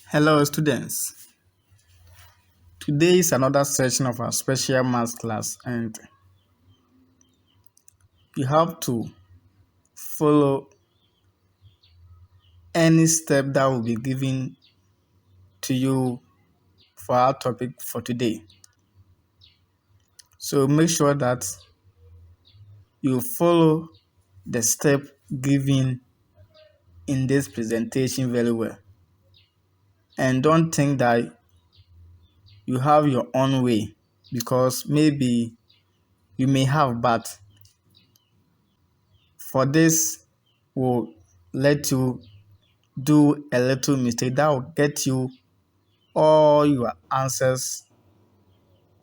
Hello students, today is another session of our special maths class and you have to follow any step that will be given to you for our topic for today. So make sure that you follow the step given in this presentation very well and don't think that you have your own way because maybe you may have, but for this will let you do a little mistake that will get you all your answers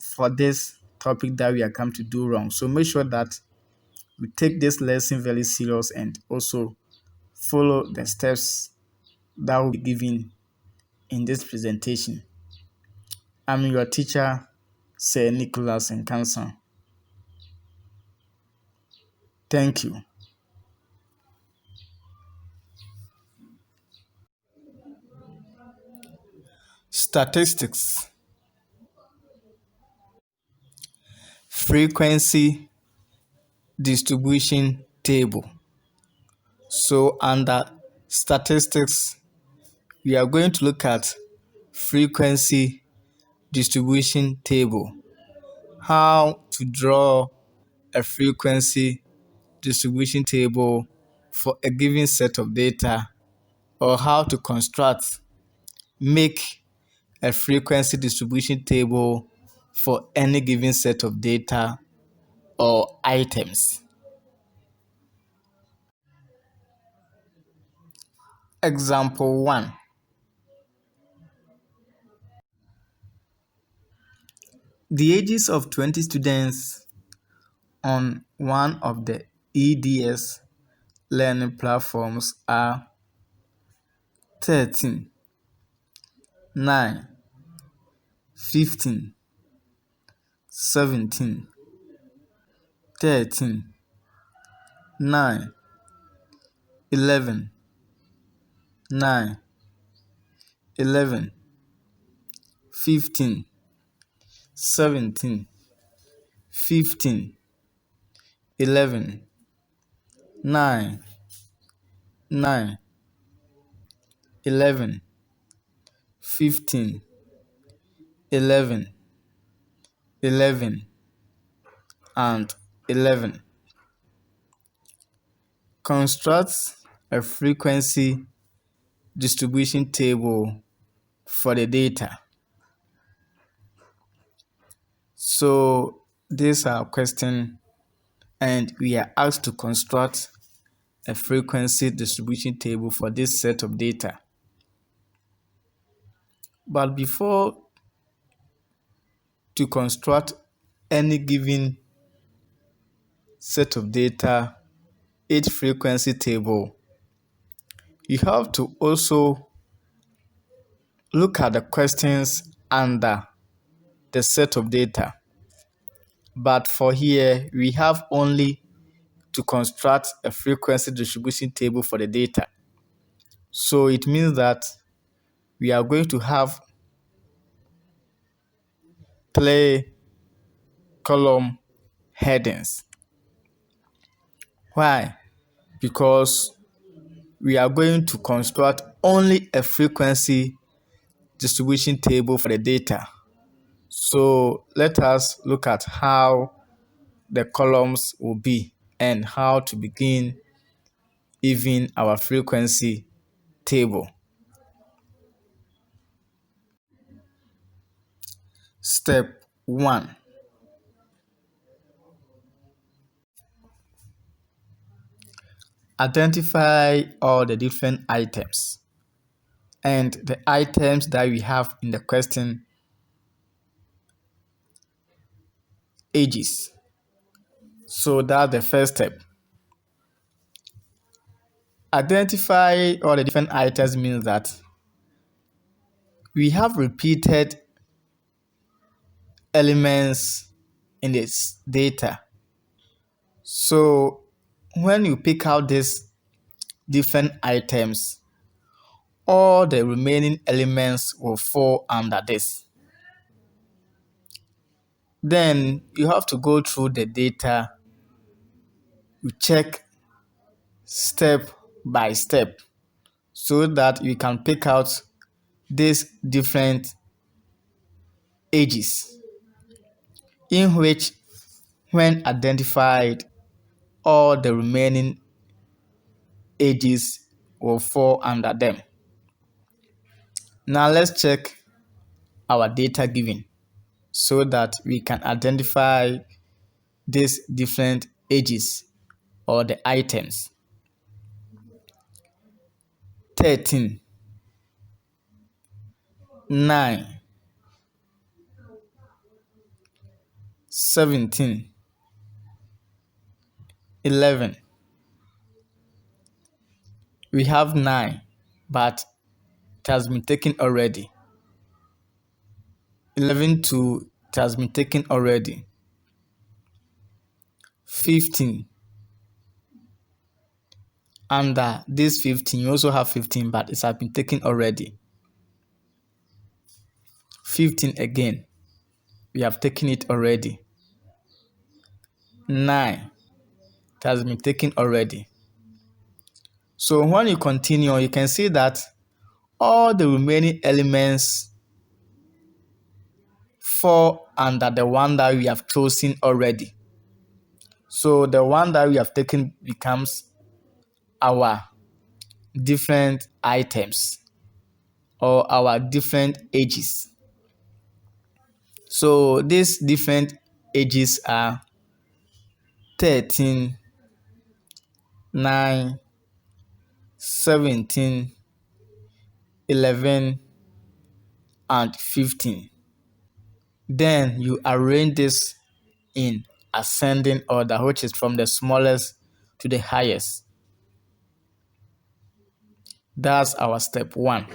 for this topic that we are come to do wrong. So make sure that we take this lesson very serious and also follow the steps that will be given in this presentation. I'm your teacher, Sir Nicholas Nkansan. Thank you. Statistics, frequency distribution table. So under statistics, we are going to look at frequency distribution table. How to draw a frequency distribution table for a given set of data, or how to make a frequency distribution table for any given set of data or items. Example 1. The ages of 20 students on one of the EDS learning platforms are 13, 9, 15, 17, 13, 9, 11, 9, 11, 15, 17, 15, 11, 9, 9, 11, 15, 11, 11, and 11. Construct a frequency distribution table for the data. So this is our question and we are asked to construct a frequency distribution table for this set of data. But before to construct any given set of data, each frequency table, you have to also look at the questions under the set of data. But for here, we have only to construct a frequency distribution table for the data. So it means that we are going to have 3 column headings. Why? Because we are going to construct only a frequency distribution table for the data. So let us look at how the columns will be and how to begin even our frequency table. Step 1. Identify all the different items and the items that we have in the question ages. So that's the first step. Identify all the different items means that we have repeated elements in this data. So when you pick out these different items, all the remaining elements will fall under this. Then you have to go through the data, you check step by step so that you can pick out these different ages, in which when identified, all the remaining ages will fall under them. Now let's check our data given so that we can identify these different ages or the items. 13, 9, 17, 11. We have 9, but it has been taken already. 11 too, it has been taken already. 15. Under this 15, you also have 15, but it has been taken already. 15 again, we have taken it already. 9, it has been taken already. So when you continue, you can see that all the remaining elements fall under the one that we have chosen already. So the one that we have taken becomes our different items or our different ages. So these different ages are 13, 9, 17, 11, and 15. Then you arrange this in ascending order, which is from the smallest to the highest. That's our step 1.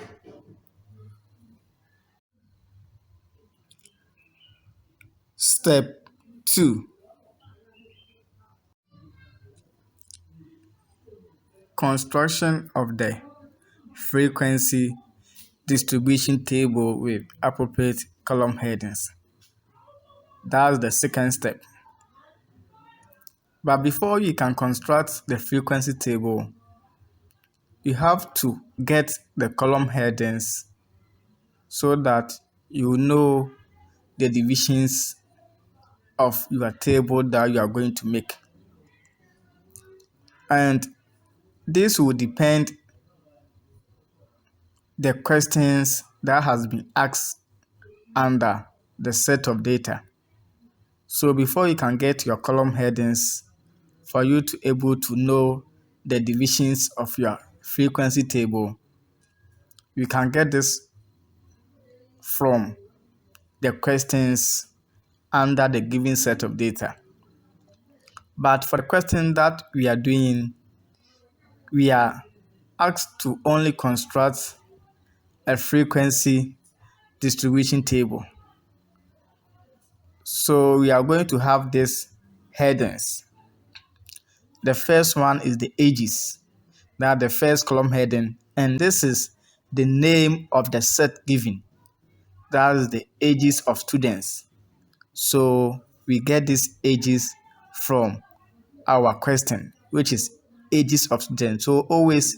Step 2. Construction of the frequency distribution table with appropriate column headings. That's the second step. But before you can construct the frequency table, you have to get the column headings so that you know the divisions of your table that you are going to make. And this will depend the questions that has been asked under the set of data. So before you can get your column headings, for you to able to know the divisions of your frequency table, you can get this from the questions under the given set of data. But for the question that we are doing, we are asked to only construct a frequency distribution table. So we are going to have these headings. The first one is the ages. That's the first column heading. And this is the name of the set given. That is the ages of students. So we get these ages from our question, which is ages of students. So always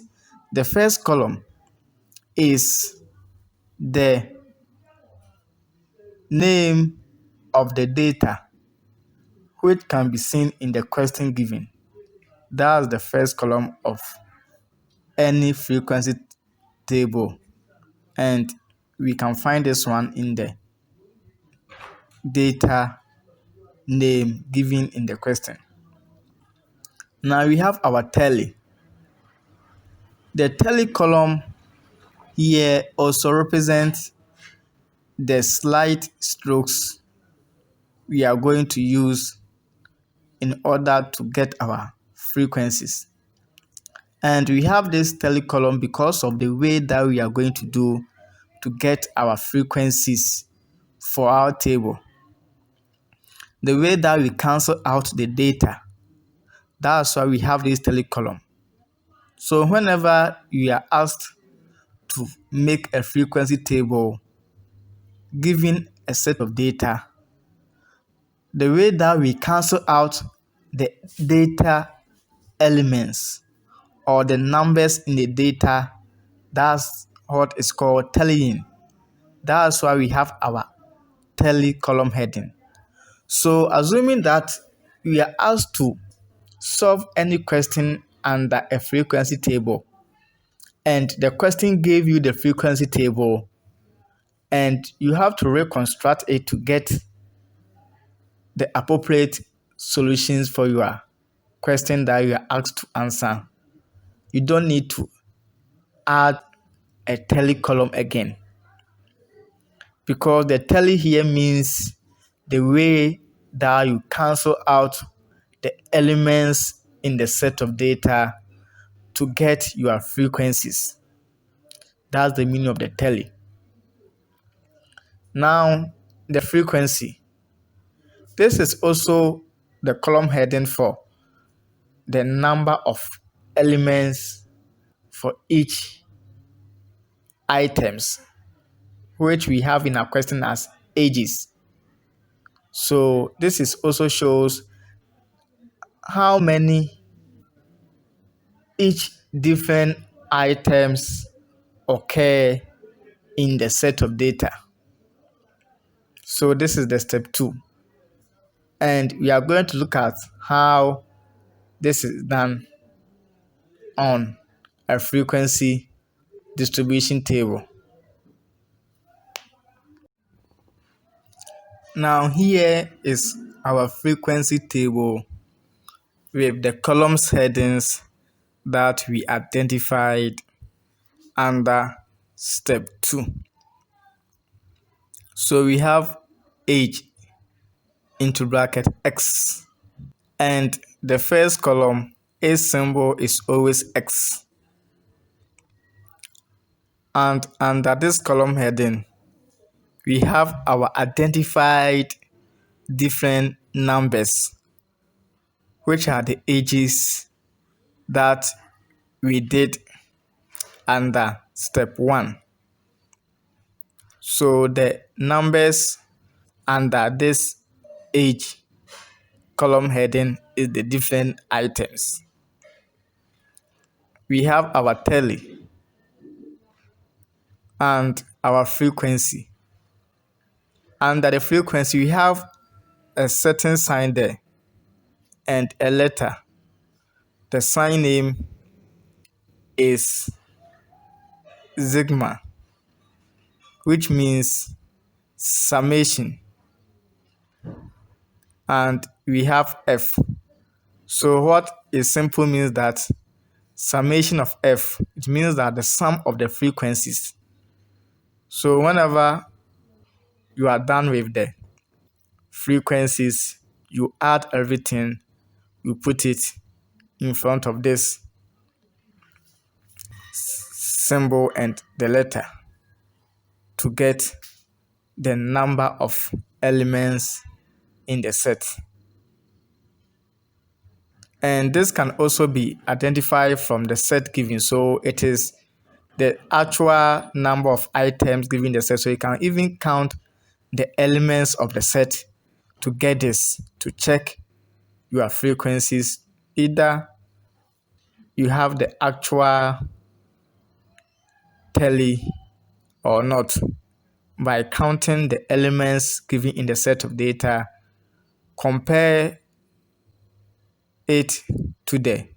the first column is the name of the data which can be seen in the question given. That's the first column of any frequency table, and we can find this one in the data name given in the question. Now we have our tally. The tally column here also represents the slight strokes we are going to use in order to get our frequencies. And we have this tally column because of the way that we are going to do to get our frequencies for our table. The way that we cancel out the data, that's why we have this tally column. So whenever you are asked to make a frequency table given a set of data, the way that we cancel out the data elements or the numbers in the data, that's what is called tallying. That's why we have our tally column heading. So assuming that we are asked to solve any question under a frequency table, and the question gave you the frequency table, and you have to reconstruct it to get the appropriate solutions for your question that you are asked to answer. You don't need to add a tally column again, because the tally here means the way that you cancel out the elements in the set of data to get your frequencies. That's the meaning of the tally. Now, the frequency. This is also the column heading for the number of elements for each items, which we have in our question as ages. So this is also shows how many each different items occur in the set of data. So this is the step 2. And we are going to look at how this is done on a frequency distribution table. Now here is our frequency table with the columns headings that we identified under step 2. So we have age into bracket X, and the first column, age symbol is always X. And under this column heading, we have our identified different numbers, which are the ages that we did under step 1. So the numbers under this age column heading is the different items. We have our tally and our frequency. Under the frequency, we have a certain sign there and a letter. The sign name is sigma, which means summation. And we have F. So what is simple means that summation of F, it means that the sum of the frequencies. So whenever you are done with the frequencies, you add everything, you put it in front of this symbol and the letter to get the number of elements in the set. And this can also be identified from the set given. So it is the actual number of items given the set. So you can even count the elements of the set to get this, to check your frequencies. Either you have the actual tally or not by counting the elements given in the set of data, compare it to the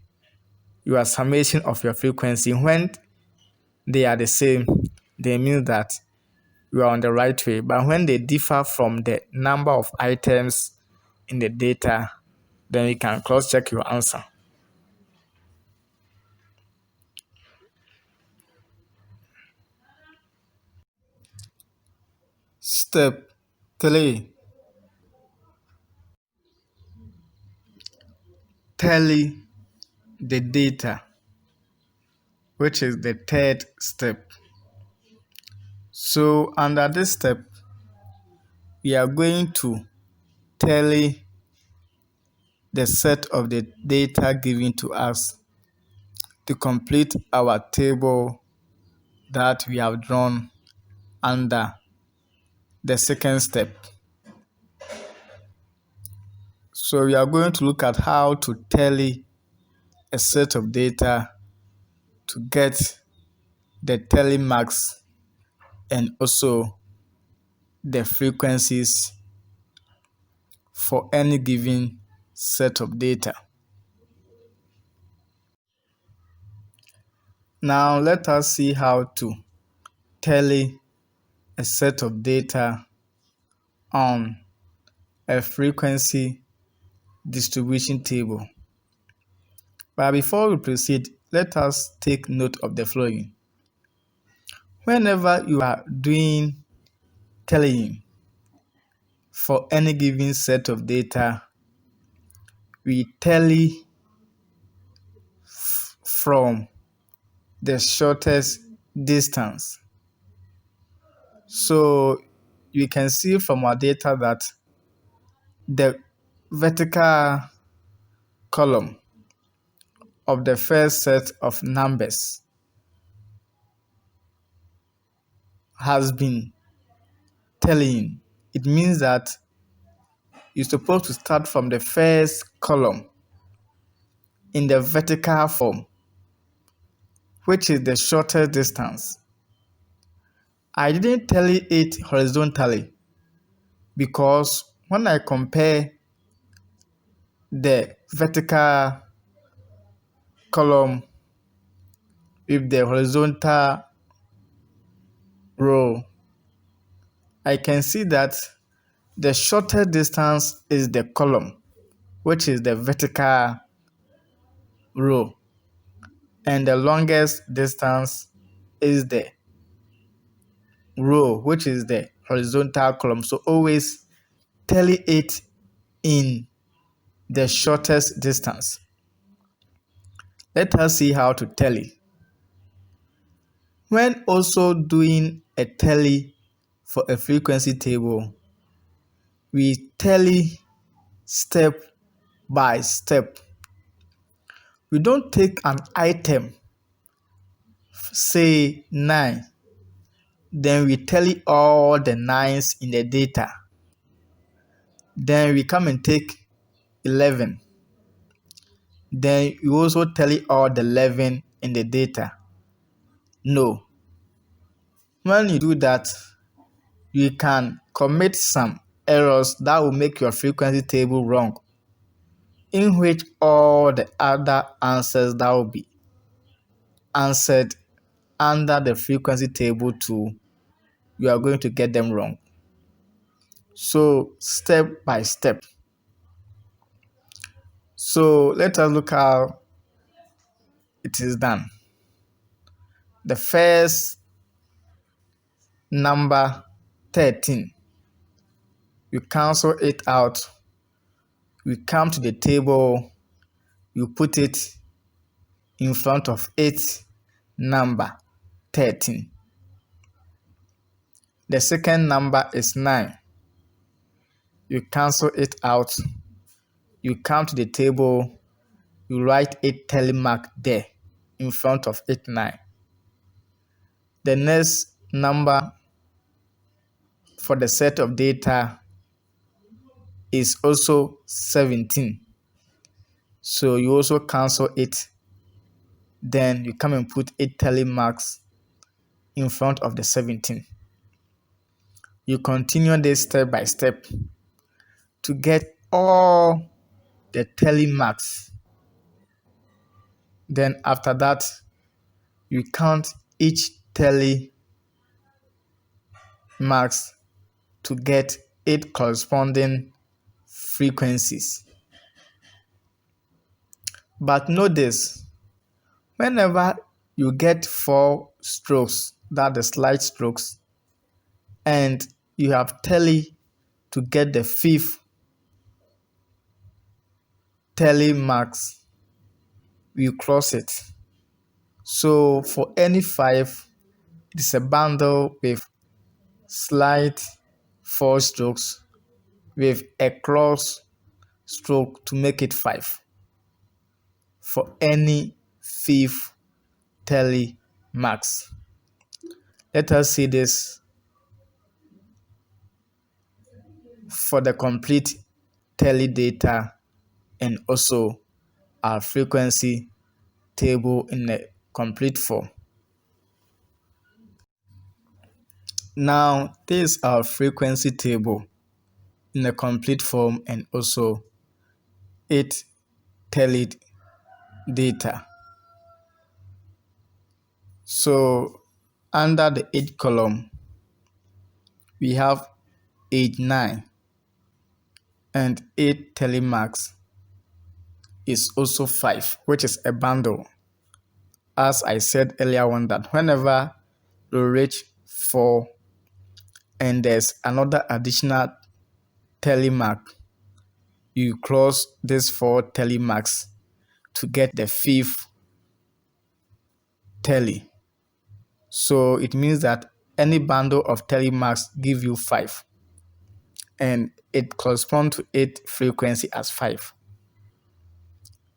your summation of your frequency. When they are the same, they mean that you are on the right way. But when they differ from the number of items in the data, then you can cross-check your answer. Step 3. Tally the data, which is the third step. So under this step, we are going to tally the set of the data given to us to complete our table that we have drawn under the second step. So we are going to look at how to tally a set of data to get the tally marks and also the frequencies for any given set of data. Now let us see how to tally a set of data on a frequency distribution table. But before we proceed, let us take note of the following. Whenever you are doing tallying for any given set of data, we tally from the shortest distance. So you can see from our data that the vertical column of the first set of numbers has been tallying. It means that you're supposed to start from the first column in the vertical form, which is the shortest distance. I didn't tally it horizontally because when I compare the vertical column with the horizontal row, I can see that the shortest distance is the column, which is the vertical row, and the longest distance is the row, which is the horizontal column. So always tally it in the shortest distance. Let us see how to tally. When also doing a tally for a frequency table, we tally step by step. We don't take an item, say 9, then we tally all the 9s in the data. Then we come and take 11. Then we also tally all the 11 in the data. No. When you do that, you can commit some errors that will make your frequency table wrong, in which all the other answers that will be answered under the frequency table too, you are going to get them wrong. So step by step. So let us look how it is done. The first number 13, you cancel it out. You come to the table, you put it in front of its number 13. The second number is 9. You cancel it out. You come to the table, you write a tally mark there in front of it 9. The next number for the set of data is also 17. So you also cancel it. Then you come and put 8 tally marks in front of the 17. You continue this step by step to get all the tally marks. Then after that, you count each tally marks to get 8 corresponding frequencies. But notice, whenever you get 4 strokes, that the slide strokes, and you have tally to get the 5th tally marks, you cross it. So for any 5, it is a bundle with slide 4 strokes with a cross stroke to make it 5 for any 5th tally marks. Let us see this for the complete tally data and also our frequency table in a complete form. Now, this is our frequency table in a complete form and also it tallied data. So, under the age column, we have age 9 and 8 telemarks is also 5, which is a bundle. As I said earlier on, that whenever you reach 4 and there's another additional telemark, you cross these 4 telemarks to get the 5th tele. So it means that any bundle of telemarks give you 5 and it corresponds to 8 frequency as 5.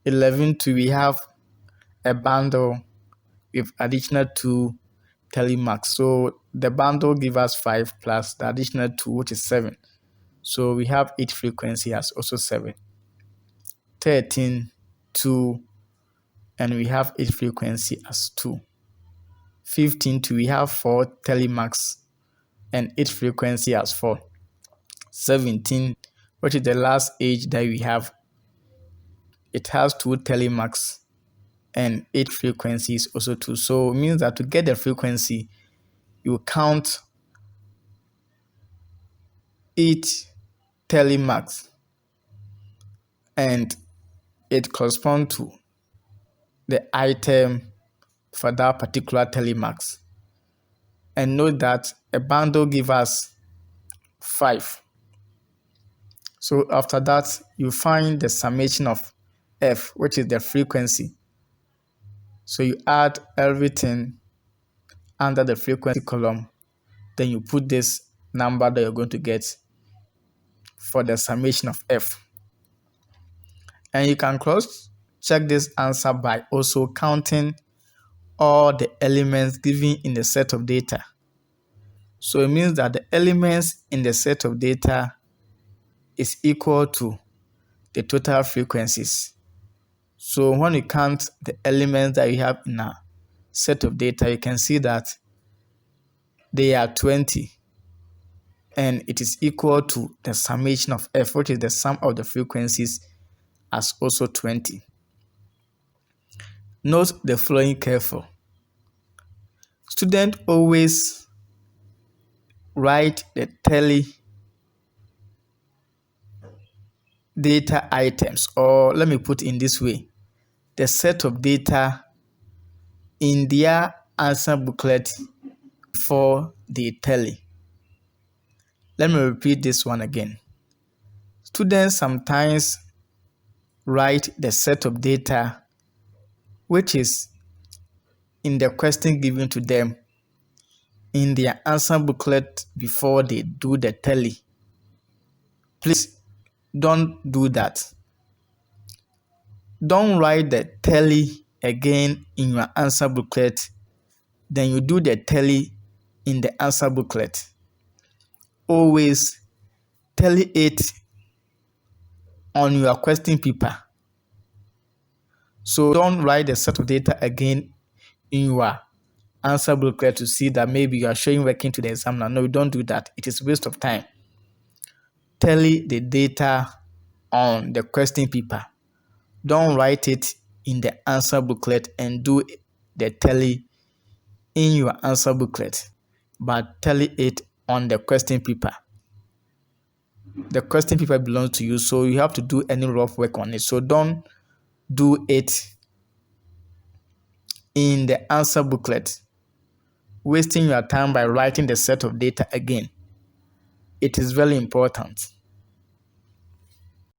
11 to we have a bundle with additional 2 telemarks. So the bundle gives us 5 plus the additional 2, which is 7. So we have 8 frequency as also 7. 13, 2, and we have 8 frequency as 2. 15 to we have 4 telemarks and 8 frequency as 4. 17, which is the last age that we have, it has 2 telemarks and 8 frequencies also 2. So it means that to get the frequency, you count each telemarks and it corresponds to the item for that particular telemarks. And note that a bundle gives us 5. So after that, you find the summation of F, which is the frequency. So you add everything under the frequency column, then you put this number that you're going to get for the summation of F. And you can cross check this answer by also counting all the elements given in the set of data. So it means that the elements in the set of data is equal to the total frequencies. So when you count the elements that you have in a set of data, you can see that they are 20 and it is equal to the summation of F, which is the sum of the frequencies, as also 20. Note the following careful. Students always write the tally data items, or let me put in this way, the set of data in their answer booklet before they tally. Let me repeat this one again. Students sometimes write the set of data which is in the question given to them in their answer booklet before they do the tally. Please don't do that. Don't write the tally again in your answer booklet, then you do the tally in the answer booklet. Always tally it on your question paper. So don't write the set of data again in your answer booklet to see that maybe you are showing working to the examiner. No, don't do that. It is a waste of time. Tally the data on the question paper. Don't write it in the answer booklet and do the tally in your answer booklet, but tally it on the question paper. The question paper belongs to you, so you have to do any rough work on it. So don't do it in the answer booklet, wasting your time by writing the set of data again. It is very important.